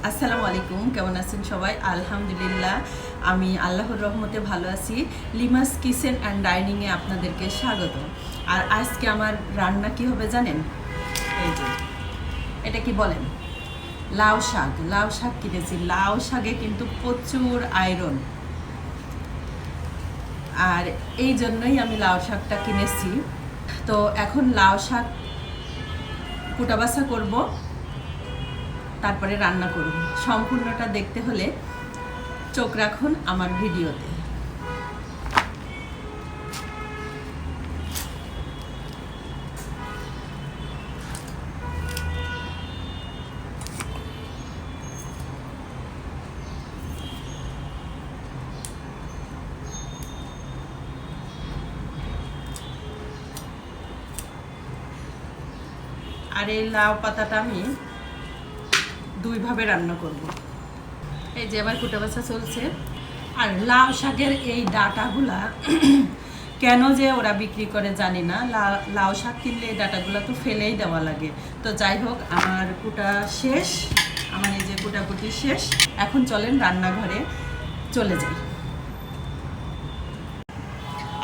আসসালামু আলাইকুম, কেমন আছেন সবাই? আলহামদুলিল্লাহ, আমি আল্লাহর রহমতে ভালো আছি। লিমাস কিচেন অ্যান্ড ডাইনিংয়ে আপনাদেরকে স্বাগত। আর আজকে আমার রান্না কি হবে জানেন? এই যে এটা কি বলেন, লাউ শাক। লাউ শাক কিনেছি। লাউ শাকে কিন্তু প্রচুর আয়রন, আর এই জন্যই আমি লাউ শাকটা কিনেছি। তো এখন লাউ শাক কুটাবাছা করব, তারপরে রান্না করব। সম্পূর্ণটা দেখতে হলে চোখ রাখুন আমার ভিডিওতে। আর এই লাউ পাতাটা আমি দুইভাবে রান্না করব। এই যে আমার কুটাবাছা চলছে। আর লাউ শাকের এই ডাঁটাগুলা কেন যে ওরা বিক্রি করে জানি না। লাউ শাক কিনলে এই ডাঁটাগুলো তো ফেলেই দেওয়া লাগে। তো যাই হোক, আমার কুটা শেষ, আমার এই যে কুটাকুটি শেষ। এখন চলেন রান্নাঘরে চলে যাই।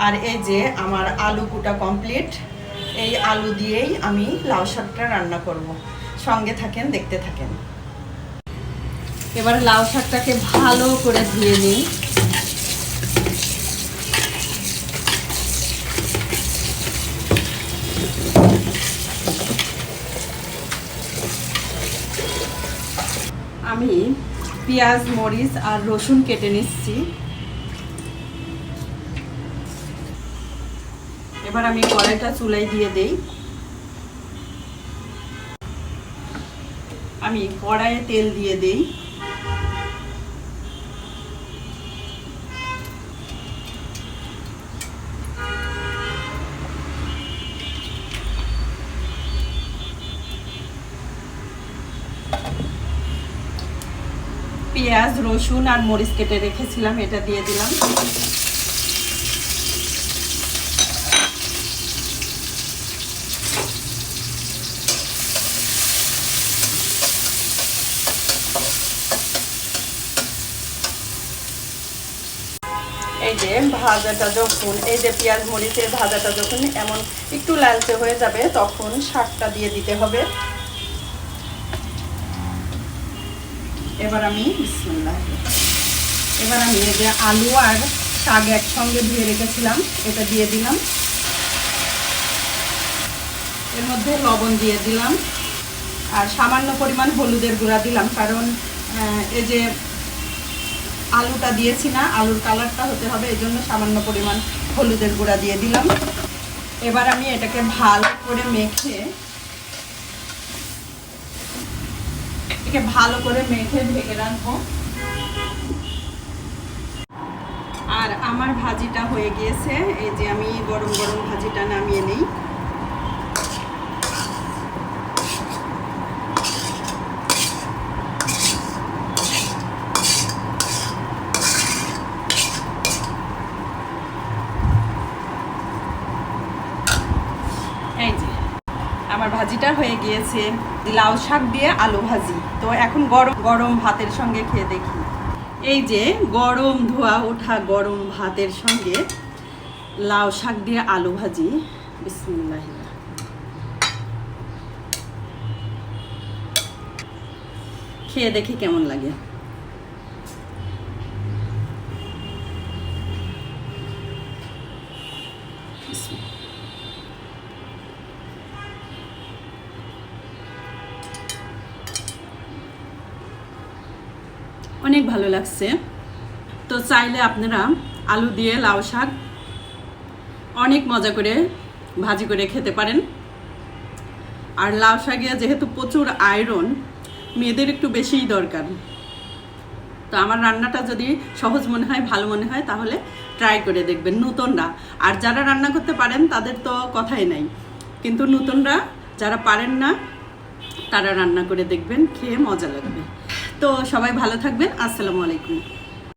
আর এই যে আমার আলু কুটা কমপ্লিট। এই আলু দিয়েই আমি লাউ শাকটা রান্না করব। সঙ্গে থাকেন, দেখতে থাকেন। এবার লাউ শাকটাকে ভালো করে ধুয়ে নিই। আমি পেঁয়াজ, মরিচ আর রসুন কেটে নিচ্ছি। এবার আমি কড়াইটা চুলায় দিয়ে দেই। আমি কড়াইয়ে তেল দিয়ে দেই। পেঁয়াজ, রসুন আর মরিচ কেটে রেখেছিলাম, এটা দিয়ে দিলাম। এই যে ভাজাটা যখন, এই যে পেঁয়াজ মরিচের ভাজাটা যখন এমন একটু লালচে হয়ে যাবে, তখন শাকটা দিয়ে দিতে হবে। এবার আমি এই যে আলু আর শাক একসঙ্গে ধুয়ে রেখেছিলাম, এটা দিয়ে দিলাম। এর মধ্যে লবণ দিয়ে দিলাম আর সামান্য পরিমাণ হলুদের গুঁড়া দিলাম, কারণ এই যে আলুটা দিয়েছি না, আলুর কালারটা হতে হবে, এই জন্য সামান্য পরিমাণ হলুদের গুঁড়া দিয়ে দিলাম। এবার আমি এটাকে ভালো করে মেখে ঢেকে রাখবো। আর আমার ভাজিটা হয়ে গিয়েছে। এই যে আমি গরম গরম ভাজিটা নামিয়ে নেই। এই যে আমার ভাজিটা হয়ে গিয়েছে, লাউ শাক দিয়ে আলু ভাজি। তো এখন গরম গরম ভাতের সঙ্গে খেয়ে দেখি। এই যে গরম ধোয়া ওঠা গরম ভাতের সঙ্গে লাউ শাক দিয়ে আলু ভাজি। বিসমিল্লাহ। খেয়ে দেখি কেমন লাগে। অনেক ভালো লাগছে। তো চাইলে আপনারা আলু দিয়ে লাউ শাক অনেক মজা করে ভাজি করে খেতে পারেন। আর লাউ শাকে যেহেতু প্রচুর আয়রন, মেয়েদের একটু বেশিই দরকার। তো আমার রান্নাটা যদি সহজ মনে হয়, ভালো মনে হয়, তাহলে ট্রাই করে দেখবেন নতুনরা। আর যারা রান্না করতে পারেন তাদের তো কথাই নাই, কিন্তু নতুনরা যারা পারেন না তারা রান্না করে দেখবেন, খেয়ে মজা লাগবে। তো সবাই ভালো থাকবেন। আসসালামু আলাইকুম।